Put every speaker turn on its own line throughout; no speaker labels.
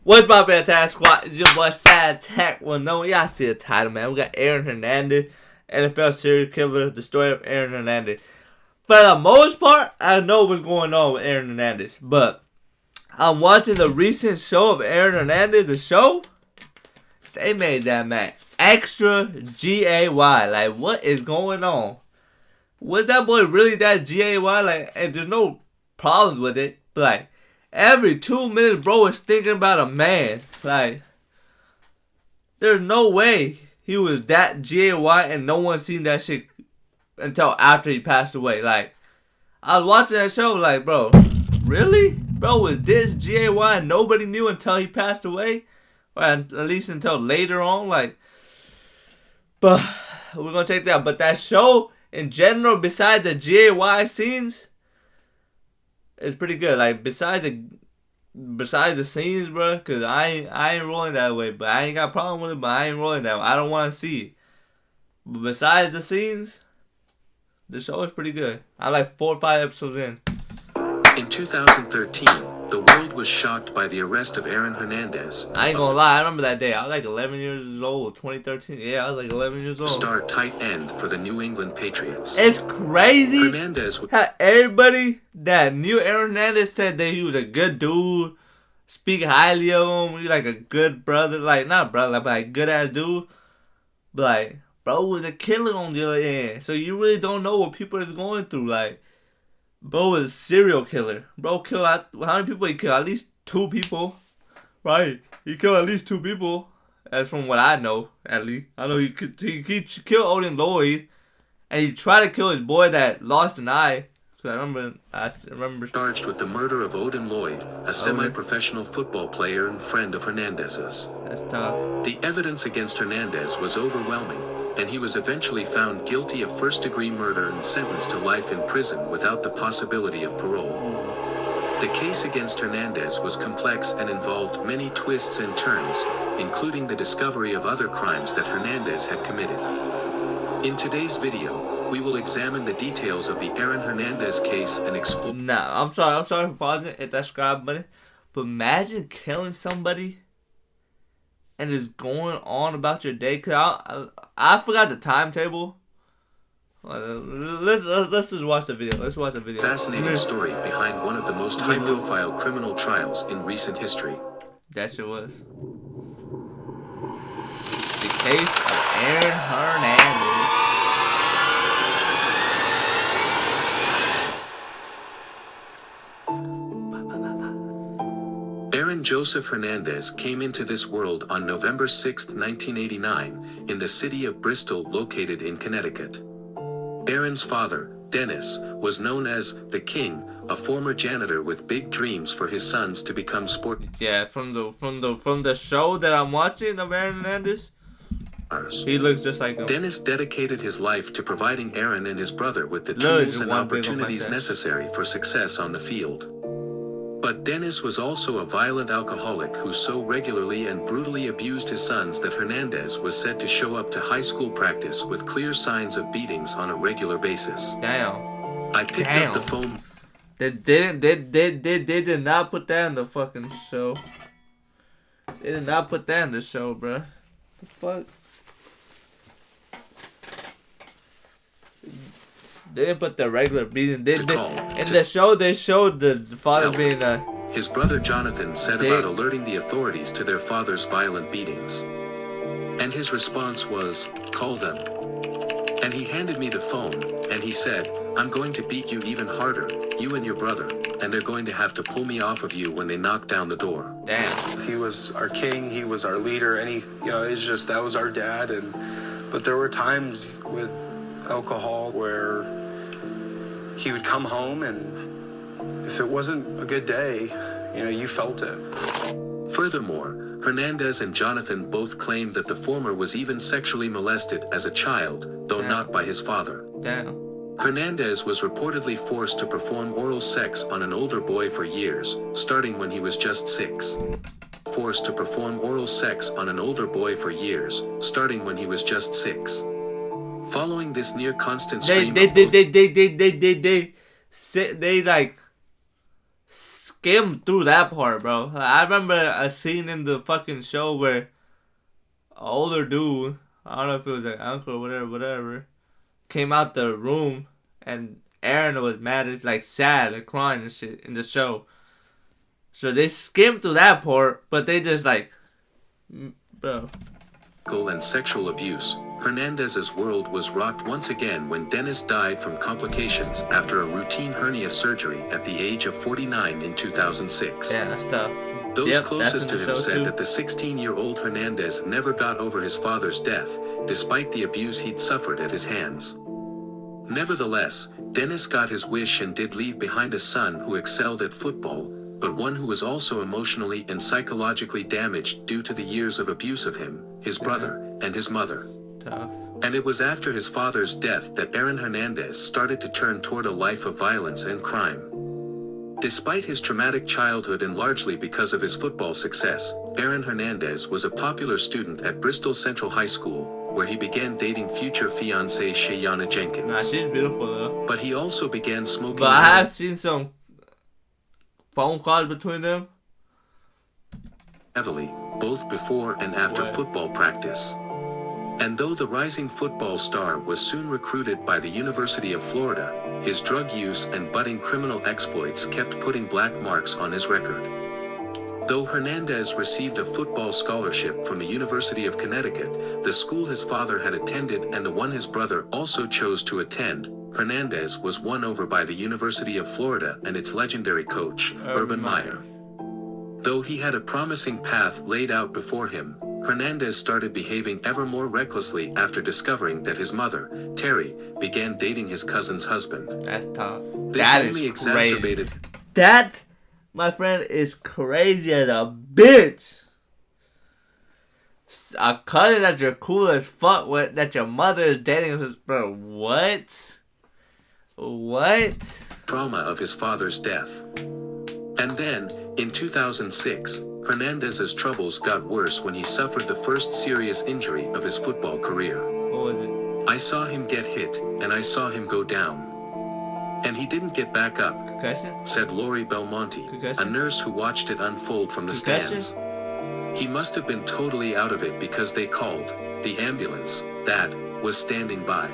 What's my SatAttack squad? It's your boy SatAttack. Well, no, y'all see the title, man. We got Aaron Hernandez, NFL serial killer, the story of Aaron Hernandez. For the most part, I know what's going on with Aaron Hernandez, but I'm watching the recent show of Aaron Hernandez, the show. They made that man extra GAY. Like, what is going on? Was that boy really that GAY? Like, and there's no problems with it, but like, every 2 minutes, bro, is thinking about a man. Like, there's no way he was that GAY and no one seen that shit until after he passed away. Like, I was watching that show, like, bro, really? Bro, was this GAY and nobody knew until he passed away? Or at least until later on, like, but we're gonna take that. But that show, in general, besides the GAY scenes, it's pretty good. Like, besides the scenes, bro, cause I ain't rolling that way. But I ain't got a problem with it. But I ain't rolling that way. I don't want to see it. But besides the scenes, the show is pretty good. I like 4 or 5 episodes in.
In 2013, the world was shocked by the arrest of Aaron Hernandez.
I ain't gonna lie, I remember that day. I was like 11 years old, 2013. Yeah, I was like 11 years old.
Star tight end for the New England Patriots.
It's crazy
Hernandez
how everybody that knew Aaron Hernandez said that he was a good dude, speak highly of him, he's like a good brother, like, not brother, but like good ass dude. But like, bro was a killer on the other end. So you really don't know what people is going through. Like, bro was a serial killer. Bro killed, how many people he killed? At least 2 people. Right. He killed at least 2 people. That's from what I know, at least. I know he killed Odin Lloyd. And he tried to kill his boy that lost an eye. So I remember.
Charged with the murder of Odin Lloyd, a semi-professional football player and friend of Hernandez's.
That's tough.
The evidence against Hernandez was overwhelming, and he was eventually found guilty of first-degree murder and sentenced to life in prison without the possibility of parole. The case against Hernandez was complex and involved many twists and turns, including the discovery of other crimes that Hernandez had committed. In today's video, we will examine the details of the Aaron Hernandez case and explore.
Nah, I'm sorry for pausing. Hit that subscribe button. But imagine killing somebody and just going on about your day. Cause I forgot the timetable. Let's just watch the video. Let's watch the video.
Fascinating story behind one of the most high-profile criminal trials in recent history.
That shit was the case of Aaron Hernandez.
Aaron Joseph Hernandez came into this world on November 6, 1989, in the city of Bristol, located in Connecticut. Aaron's father, Dennis, was known as the King, a former janitor with big dreams for his sons to become sport.
Yeah, from the show that I'm watching of Aaron Hernandez, he looks just like him.
Dennis dedicated his life to providing Aaron and his brother with the tools and opportunities necessary for success on the field. But Dennis was also a violent alcoholic who so regularly and brutally abused his sons that Hernandez was said to show up to high school practice with clear signs of beatings on a regular basis.
Damn.
I picked up the phone.
They did not put that in the fucking show. They did not put that in the show, bruh. The fuck? They didn't put the regular beating. In the show, they showed the father being
his brother Jonathan set about alerting the authorities to their father's violent beatings. And his response was, "Call them." And he handed me the phone, and he said, "I'm going to beat you even harder, you and your brother, and they're going to have to pull me off of you when they knock down the door."
Damn.
He was our king, he was our leader, and it's just, that was our dad. But there were times with alcohol where he would come home, and if it wasn't a good day, you felt it.
Furthermore, Hernandez and Jonathan both claimed that the former was even sexually molested as a child, though not by his father.
Damn.
Hernandez was reportedly forced to perform oral sex on an older boy for years, starting when he was just 6. Forced to perform oral sex on an older boy for years, starting when he was just 6. Following this near constant stream
they like skimmed through that part, bro. I remember a scene in the fucking show where an older dude, I don't know if it was an uncle or whatever, came out the room and Aaron was mad, it's like sad, like crying and shit in the show. So they skimmed through that part, but they just like, bro.
And sexual abuse, Hernandez's world was rocked once again when Dennis died from complications after a routine hernia surgery at the age of 49 in 2006.
Yeah, that's tough.
Those closest to him said that the 16-year-old Hernandez never got over his father's death, despite the abuse he'd suffered at his hands. Nevertheless, Dennis got his wish and did leave behind a son who excelled at football, but one who was also emotionally and psychologically damaged due to the years of abuse of him, his brother, and his mother.
Tough.
And it was after his father's death that Aaron Hernandez started to turn toward a life of violence and crime. Despite his traumatic childhood and largely because of his football success, Aaron Hernandez was a popular student at Bristol Central High School, where he began dating future fiancée Shayana Jenkins.
Nah, she's beautiful though.
But he also began smoking.
But I have seen some phone calls between them
heavily, both before and after football practice. And though the rising football star was soon recruited by the University of Florida, his drug use and budding criminal exploits kept putting black marks on his record. Though Hernandez received a football scholarship from the University of Connecticut, the school his father had attended and the one his brother also chose to attend, Hernandez was won over by the University of Florida and its legendary coach, Urban Meyer. Though he had a promising path laid out before him, Hernandez started behaving ever more recklessly after discovering that his mother, Terry, began dating his cousin's husband.
That's tough.
This
That
only
is
exacerbated.
Crazy. That, my friend, is crazy as a bitch. A cousin that you're cool as fuck with, that your mother is dating his, bro. What?
Trauma of his father's death. And then, in 2006, Hernandez's troubles got worse when he suffered the first serious injury of his football career.
What was it?
I saw him get hit, and I saw him go down. And he didn't get back up,
Concussion?
said Lori Belmonte,
Concussion?
a nurse who watched it unfold from the
Concussion?
stands. He must have been totally out of it because they called the ambulance that was standing by.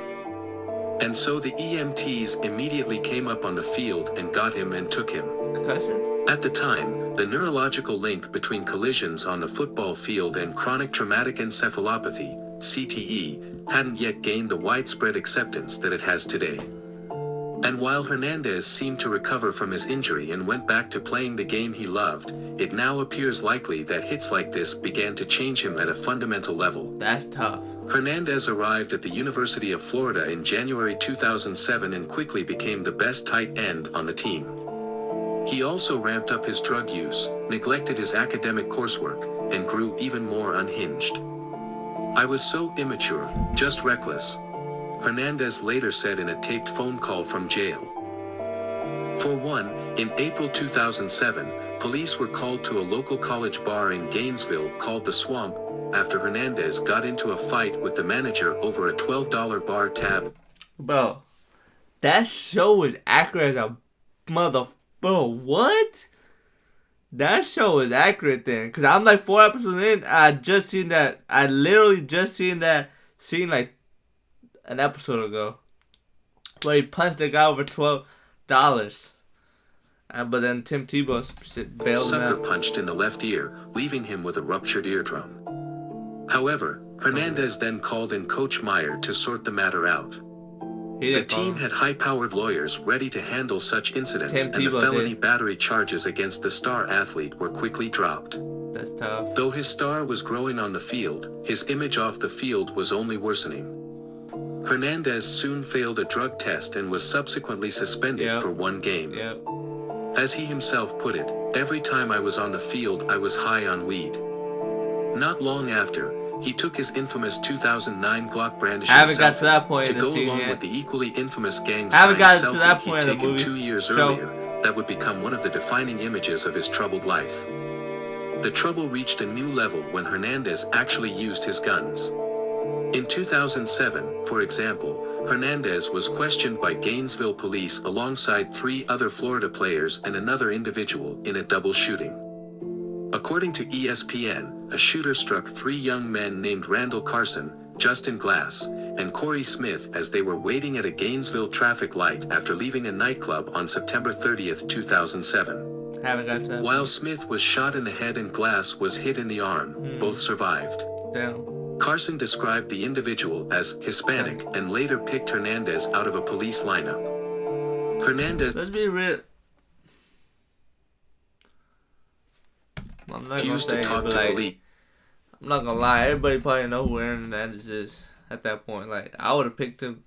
And so the EMTs immediately came up on the field and got him and took him.
Concussion?
At the time, the neurological link between collisions on the football field and chronic traumatic encephalopathy, CTE, hadn't yet gained the widespread acceptance that it has today. And while Hernandez seemed to recover from his injury and went back to playing the game he loved, it now appears likely that hits like this began to change him at a fundamental level.
That's tough.
Hernandez arrived at the University of Florida in January 2007 and quickly became the best tight end on the team. He also ramped up his drug use, neglected his academic coursework, and grew even more unhinged. I was so immature, just reckless, Hernandez later said in a taped phone call from jail. For one, in April 2007, police were called to a local college bar in Gainesville called The Swamp, after Hernandez got into a fight with the manager over a $12 bar tab.
Bro, that show is accurate as a Bro, what? That show is accurate then. Because I'm like 4 episodes in. I just seen that. I literally just seen that scene like an episode ago. Where he punched the guy over $12. But then Tim Tebow bailed him
Sucker
out.
punched in the left ear, leaving him with a ruptured eardrum. However, Hernandez then called in Coach Meyer to sort the matter out. The team had high-powered lawyers ready to handle such incidents, and the felony battery charges against the star athlete were quickly dropped.
That's tough.
Though his star was growing on the field, his image off the field was only worsening. Hernandez soon failed a drug test and was subsequently suspended for 1 game. As he himself put it, every time I was on the field I was high on weed. Not long after, he took his infamous 2009 Glock brandishing selfie to go along with the equally infamous gang sign selfie he'd taken 2 years earlier that would become one of the defining images of his troubled life. The trouble reached a new level when Hernandez actually used his guns. In 2007, for example, Hernandez was questioned by Gainesville police alongside 3 other Florida players and another individual in a double shooting. According to ESPN, a shooter struck 3 young men named Randall Carson, Justin Glass, and Corey Smith as they were waiting at a Gainesville traffic light after leaving a nightclub on September 30th, 2007.
Haven't got time.
While Smith was shot in the head and Glass was hit in the arm, both survived.
Damn.
Carson described the individual as Hispanic and later picked Hernandez out of a police lineup. Hernandez
Let's be real. I'm not gonna
refused
say
to
it,
talk
but
to
like,
police.
I'm not gonna lie. Everybody probably know who Aaron Hernandez is at that point. Like, I would have picked him.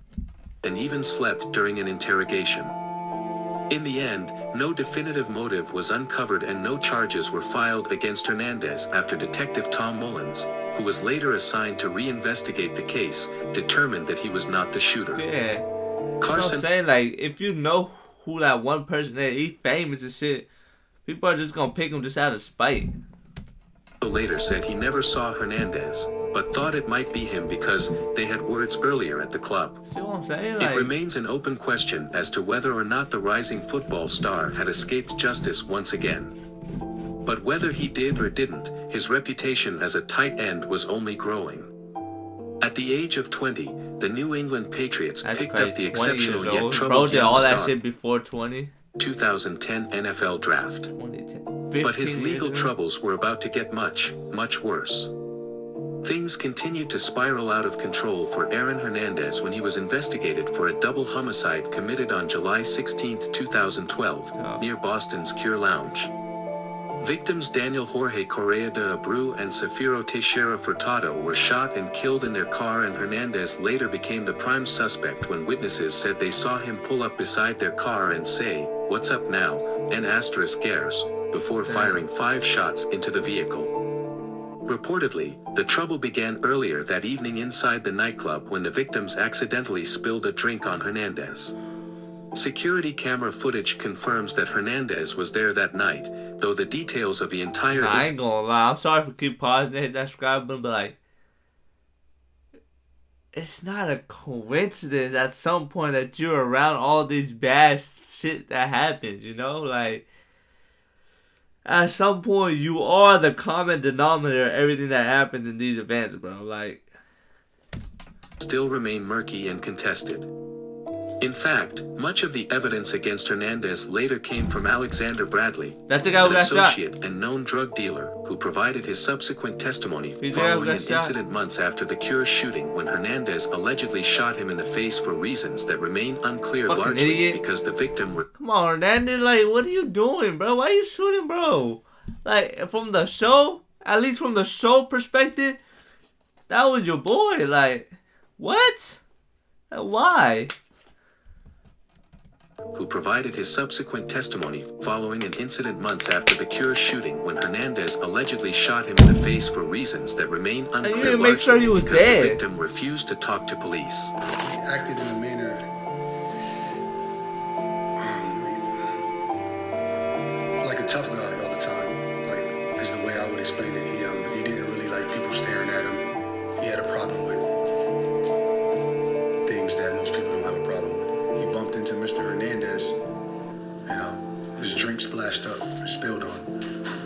And even slept during an interrogation. In the end, no definitive motive was uncovered and no charges were filed against Hernandez after Detective Tom Mullins, who was later assigned to reinvestigate the case, determined that he was not the shooter.
Yeah. You know what
Carson
I'm saying? Like, if you know who that one person is, he's famous and shit, people are just gonna pick him just out of spite.
later said he never saw Hernandez, but thought it might be him because they had words earlier at the club.
See what I'm saying?
It
Like,
remains an open question as to whether or not the rising football star had escaped justice once again. But whether he did or didn't, his reputation as a tight end was only growing. At the age of 20, the New England Patriots
that's
picked
crazy.
up the
20 years
exceptional yet
old. Bro
troubled
did
young
all that
star
shit before 20.
2010 NFL draft.
2010.
But his
15
legal
years ago.
troubles were about to get much, much worse. Things continued to spiral out of control for Aaron Hernandez when he was investigated for a double homicide committed on July 16, 2012, near Boston's Cure Lounge. Victims Daniel Jorge Correa de Abreu and Safiro Teixeira Furtado were shot and killed in their car, and Hernandez later became the prime suspect when witnesses said they saw him pull up beside their car and say, "What's up now?" and *gares, before firing 5 shots into the vehicle. Reportedly, the trouble began earlier that evening inside the nightclub when the victims accidentally spilled a drink on Hernandez. Security camera footage confirms that Hernandez was there that night, though the details of the entire
I ain't gonna lie. I'm sorry for keep pausing and hit that subscribe button, but like, it's not a coincidence at some point that you're around all these bad shit that happens, you know? Like, at some point, you are the common denominator of everything that happens in these events, bro. Like,
still remain murky and contested. In fact, much of the evidence against Hernandez later came from Alexander Bradley,
that's the guy who
an
got shot.
associate and known drug dealer, who provided his subsequent testimony
He's the guy who
following an
got shot.
incident months after the Cure shooting when Hernandez allegedly shot him in the face for reasons that remain unclear,
Fucking
largely
idiot.
because the victim were
Come on, Hernandez. Like, what are you doing, bro? Why are you shooting, bro? Like, from the show, at least from the show perspective, that was your boy. Like, what? Why?
who provided his subsequent testimony following an incident months after the Cure shooting when Hernandez allegedly shot him in the face for reasons that remain
you
unclear,
didn't make sure he was
because
dead.
the victim refused to talk to police.
He acted in a manner like a tough guy all the time. Like, is the way I would explain it. He didn't really like people staring at him. He had a problem with things that most people don't have a problem with. He bumped into Mr. Hernandez, and his drink splashed up and spilled on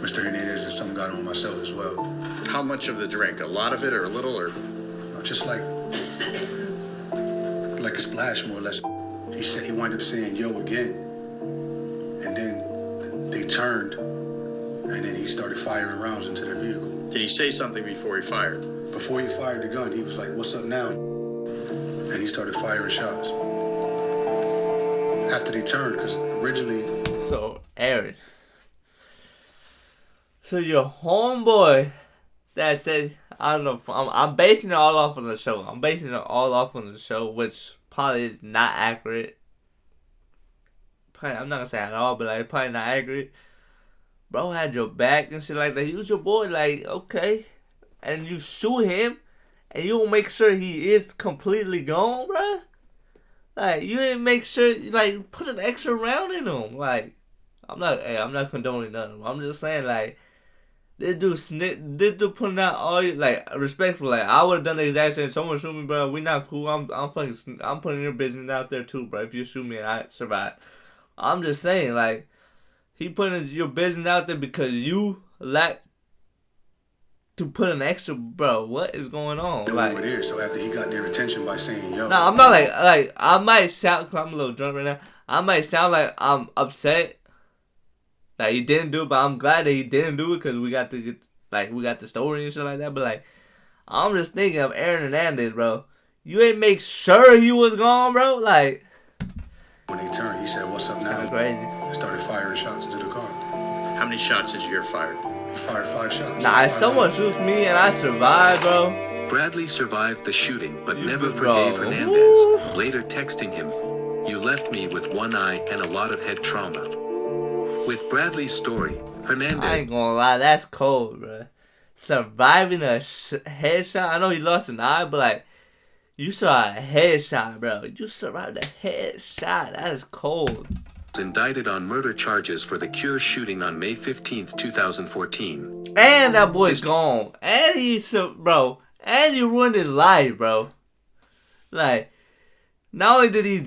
Mr. Hernandez, and some got on myself as well.
How much of the drink? A lot of it or a little or?
Just like a splash, more or less. He wound up saying "yo" again, and then they turned, and then he started firing rounds into their vehicle.
Did he say something before he fired?
Before he fired the gun, he was like, "What's up now?" And he started firing shots. After they turned, because originally...
So, Aaron. So, your homeboy that said, I don't know, I'm basing it all off on the show. I'm basing it all off on the show, which probably is not accurate. Probably, I'm not going to say at all, but like, probably not accurate. Bro had your back and shit like that. He was your boy, like, okay. And you shoot him, and you don't make sure he is completely gone, bro. Like, you didn't make sure, like, put an extra round in him. Like, I'm not condoning nothing. I'm just saying, like, This dude putting out all like respectful. Like I would have done the exact same. Someone shoot me, bro. We not cool. I'm putting your business out there too, bro. If you shoot me and I survive, I'm just saying, like he putting your business out there because you lack to put an extra, bro. What is going on?
Know
Like,
who it is. So after he got their attention by saying, "Yo,"
nah, I'm not like I might sound. Cause I'm a little drunk right now. I might sound like I'm upset that he didn't do it, but I'm glad that he didn't do it because we got the story and shit like that. But like, I'm just thinking of Aaron Hernandez, bro. You ain't make sure he was gone, bro. Like,
when they turned, he said, "What's up now?"
kinda crazy.
And started firing shots into the car.
How many shots did you hear fired?
He fired 5 shots.
Nah, if someone shoots me and I survive, bro.
Bradley survived the shooting but never
Bro.
forgave Hernandez, later texting him, "You left me with one eye and a lot of head trauma." With Bradley's story,
I
Hernandez
ain't gonna lie, that's cold, bro. Surviving a headshot. I know he lost an eye, but like, you saw a headshot, bro. You survived a headshot. That is cold.
was indicted on murder charges for the Cure shooting on May 15, 2014.
And that boy's gone. And bro. And you ruined his life, bro. Like, not only did he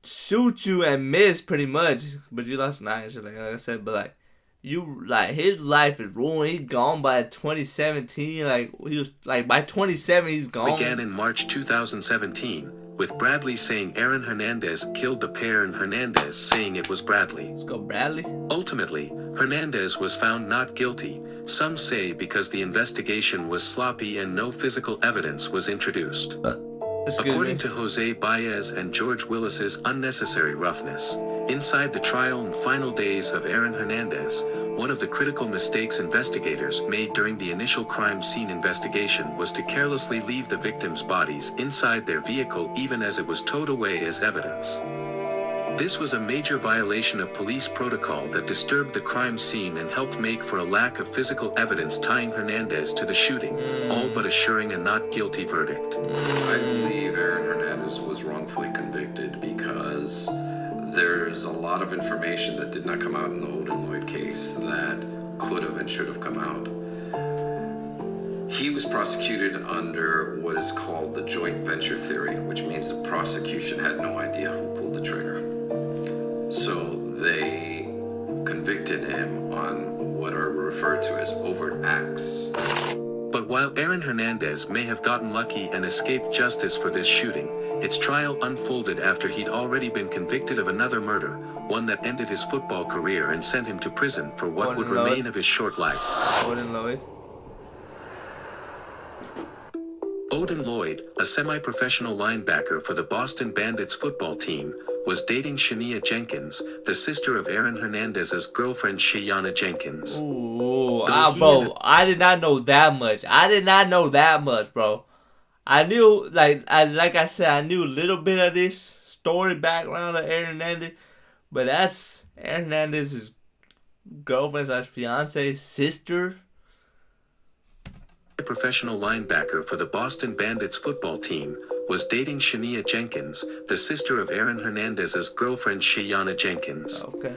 shoot you and miss pretty much, but you lost an eye and shit, like I said, but like, his life is ruined. He's gone by 2017. Like, he was, like, by 2017, he's gone.
Began in March 2017, with Bradley saying Aaron Hernandez killed the pair and Hernandez saying it was Bradley.
Let's go, Bradley.
Ultimately, Hernandez was found not guilty, some say because the investigation was sloppy and no physical evidence was introduced. According to Jose Baez and George Willis's unnecessary roughness, inside the trial and final days of Aaron Hernandez, one of the critical mistakes investigators made during the initial crime scene investigation was to carelessly leave the victims' bodies inside their vehicle even as it was towed away as evidence. This was a major violation of police protocol that disturbed the crime scene and helped make for a lack of physical evidence tying Hernandez to the shooting, all but assuring a not guilty verdict.
I believe Aaron Hernandez was wrongfully convicted because there's a lot of information that did not come out in the Odin Lloyd case that could have and should have come out. He was prosecuted under what is called the joint venture theory, which means the prosecution had no idea who pulled the trigger. So they convicted him on what are referred to as overt acts.
But while Aaron Hernandez may have gotten lucky and escaped justice for this shooting, its trial unfolded after he'd already been convicted of another murder, one that ended his football career and sent him to prison for what would remain of his short life.
Odin Lloyd.
Odin Lloyd, a semi-professional linebacker for the Boston Bandits football team, was dating Shania Jenkins, the sister of Aaron Hernandez's girlfriend Shayana Jenkins.
Ooh, bro, I did not know that much. Bro. I knew, like I said, I knew a little bit of this story background of Aaron Hernandez, but that's Aaron Hernandez's girlfriend / fiance, sister.
A professional linebacker for the Boston Bandits football team, was dating Shania Jenkins, the sister of Aaron Hernandez's girlfriend Shayana Jenkins.
Okay.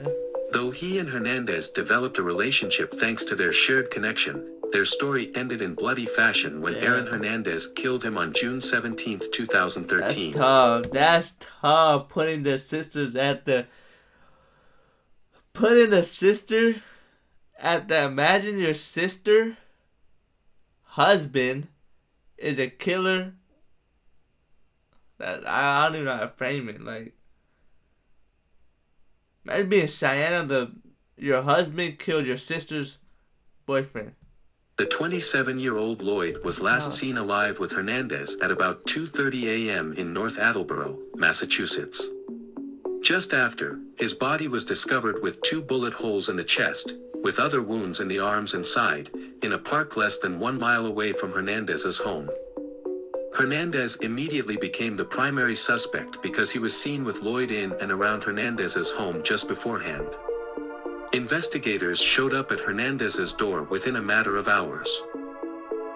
Though he and Hernandez developed a relationship thanks to their shared connection, their story ended in bloody fashion when Aaron Hernandez killed him on June 17, 2013.
That's tough. Putting the sister at the, imagine your sister husband is a killer. That I don't even know how to frame it. Like, imagine being Cheyenne, your husband killed your sister's boyfriend.
The 27-year-old Lloyd was last seen alive with Hernandez at about 2:30 a.m. in North Attleboro, Massachusetts. Just after, his body was discovered with 2 bullet holes in the chest, with other wounds in the arms and side, in a park less than 1 mile away from Hernandez's home. Hernandez immediately became the primary suspect because he was seen with Lloyd in and around Hernandez's home just beforehand. Investigators showed up at Hernandez's door within a matter of hours.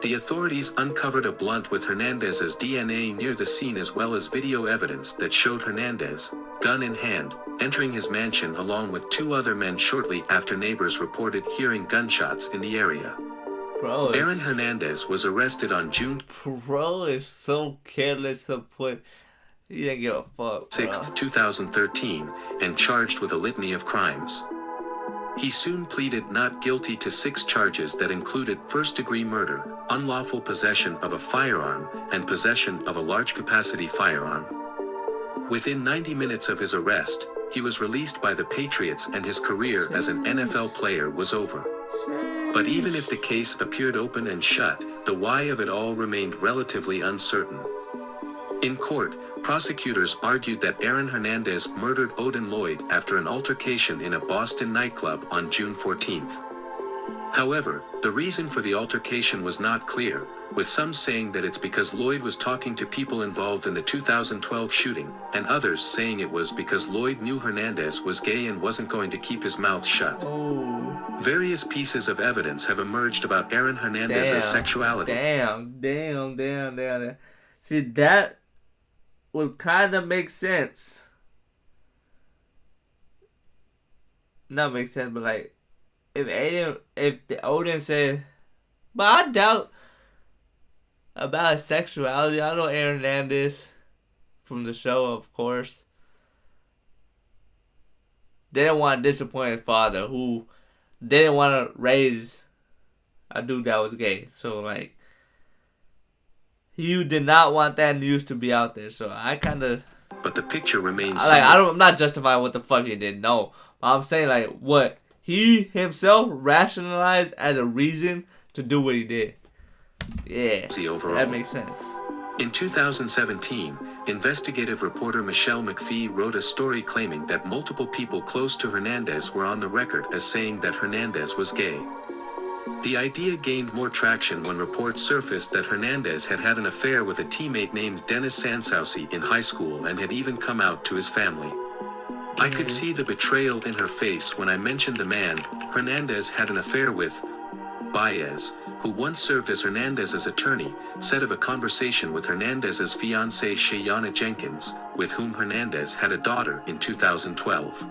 The authorities uncovered a blunt with Hernandez's DNA near the scene as well as video evidence that showed Hernandez, gun in hand, entering his mansion along with 2 other men shortly after neighbors reported hearing gunshots in the area.
Bro,
Aaron Hernandez was arrested on June
Bro is so careless to put. He didn't give a fuck,
6, 2013, and charged with a litany of crimes. He soon pleaded not guilty to 6 charges that included first-degree murder, unlawful possession of a firearm, and possession of a large-capacity firearm. Within 90 minutes of his arrest, he was released by the Patriots and his career as an NFL player was over. But even if the case appeared open and shut, the why of it all remained relatively uncertain. In court, prosecutors argued that Aaron Hernandez murdered Odin Lloyd after an altercation in a Boston nightclub on June 14. However, the reason for the altercation was not clear, with some saying that it's because Lloyd was talking to people involved in the 2012 shooting, and others saying it was because Lloyd knew Hernandez was gay and wasn't going to keep his mouth shut. Various pieces of evidence have emerged about Aaron Hernandez's sexuality.
Damn. See, that would kind of make sense. Not make sense, but like, if the Odin said, but I doubt about his sexuality. I know Aaron Hernandez from the show, of course. They didn't want to disappoint his father, who didn't want to raise a dude that was gay. So, like, he did not want that news to be out there. So, I kind of...
But the picture remains...
I'm not justifying what the fuck he did, no. But I'm saying, like, what he himself rationalized as a reason to do what he did. Yeah, that makes sense.
In 2017, investigative reporter Michelle McPhee wrote a story claiming that multiple people close to Hernandez were on the record as saying that Hernandez was gay. The idea gained more traction when reports surfaced that Hernandez had had an affair with a teammate named Dennis Sansauci in high school and had even come out to his family. I could see the betrayal in her face when I mentioned the man Hernandez had an affair with. Baez, who once served as Hernandez's attorney, said of a conversation with Hernandez's fiancée Shayana Jenkins, with whom Hernandez had a daughter in 2012.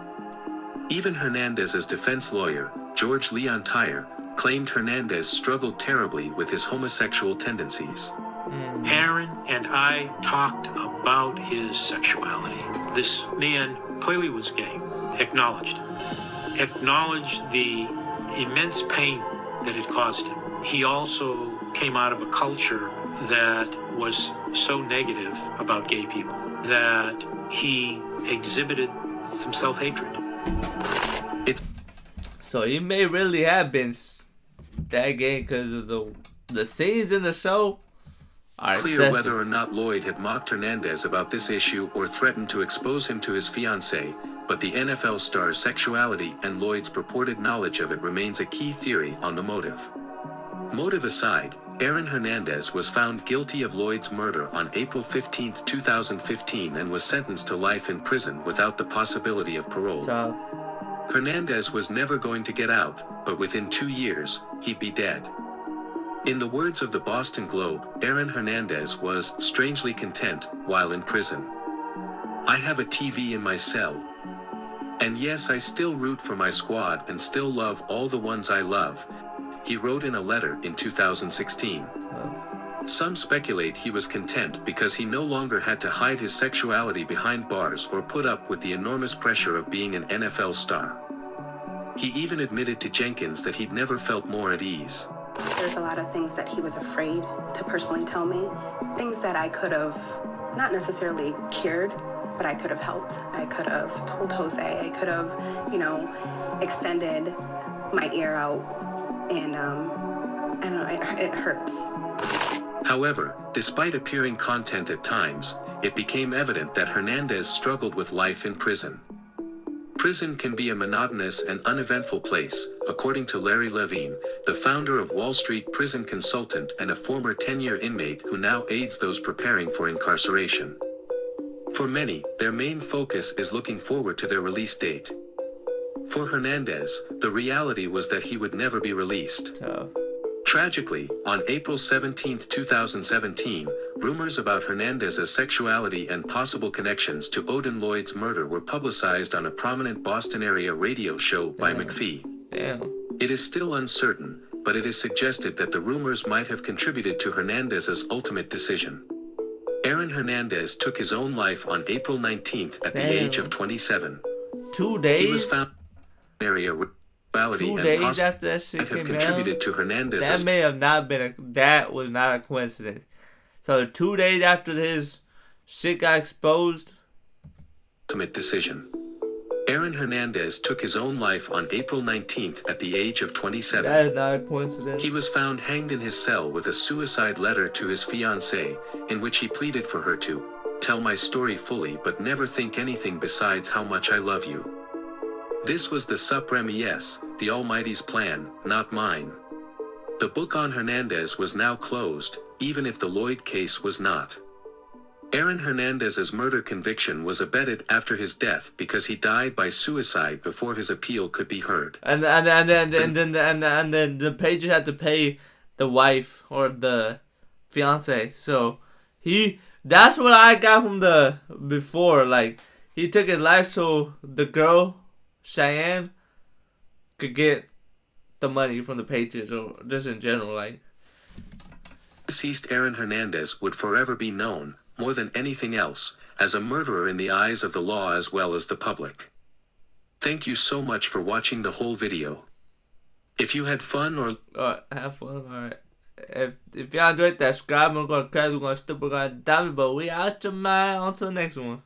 Even Hernandez's defense lawyer, George Leon Tyre, claimed Hernandez struggled terribly with his homosexual tendencies.
Aaron and I talked about his sexuality. This man clearly was gay, acknowledged the immense pain that it caused him. He also came out of a culture that was so negative about gay people that he exhibited some self-hatred.
So he may really have been that gay because of the scenes in the show are
clear
excessive.
Whether or not Lloyd had mocked Hernandez about this issue or threatened to expose him to his fiancée, but the NFL star's sexuality and Lloyd's purported knowledge of it remains a key theory on the motive. Motive aside, Aaron Hernandez was found guilty of Lloyd's murder on April 15, 2015 and was sentenced to life in prison without the possibility of parole.
Tough.
Hernandez was never going to get out, but within 2 years, he'd be dead. In the words of the Boston Globe, Aaron Hernandez was strangely content while in prison. I have a TV in my cell. And yes, I still root for my squad and still love all the ones I love, he wrote in a letter in 2016. Some speculate he was content because he no longer had to hide his sexuality behind bars or put up with the enormous pressure of being an NFL star. He even admitted to Jenkins that he'd never felt more at ease.
There's a lot of things that he was afraid to personally tell me, things that I could have not necessarily cured, but I could have helped. I could have told Jose, I could have, extended my ear out, and I don't know, it hurts.
However, despite appearing content at times, it became evident that Hernandez struggled with life in prison. Prison can be a monotonous and uneventful place, according to Larry Levine, the founder of Wall Street Prison Consultant and a former 10-year inmate who now aids those preparing for incarceration. For many, their main focus is looking forward to their release date. For Hernandez, the reality was that he would never be released.
Tough.
Tragically, on April 17, 2017, Rumors about Hernandez's sexuality and possible connections to Odin Lloyd's murder were publicized on a prominent Boston area radio show by McPhee.
Damn.
It is still uncertain, but it is suggested that the rumors might have contributed to Hernandez's ultimate decision. Aaron Hernandez took his own life on April 19th at the age of 27.
2 days?
He was found in an area where sexuality
2
and
days
possibly
after that shit
might have
came
contributed
out?
to Hernandez's
That may have not been that was not a coincidence. So 2 days after his shit got exposed.
ultimate decision. Aaron Hernandez took his own life on April 19th at the age of 27.
That is not a coincidence.
He was found hanged in his cell with a suicide letter to his fiancée, in which he pleaded for her to tell my story fully but never think anything besides how much I love you. This was the Supreme Yes, the Almighty's plan, not mine. The book on Hernandez was now closed, even if the Lloyd case was not. Aaron Hernandez's murder conviction was abetted after his death because he died by suicide before his appeal could be heard.
And then the pages had to pay the wife or the fiance. So that's what I got from the before. Like, he took his life so the girl, Cheyenne, could get the money from the pages, or just in general. Like,
Deceased Aaron Hernandez would forever be known, more than anything else, as a murderer in the eyes of the law as well as the public. Thank you so much for watching the whole video. If you had fun or
have fun. Alright. If y'all enjoyed that, subscribe. I'm gonna crack. We're gonna stupid. We're gonna dive, but we out your mind. On to the next one.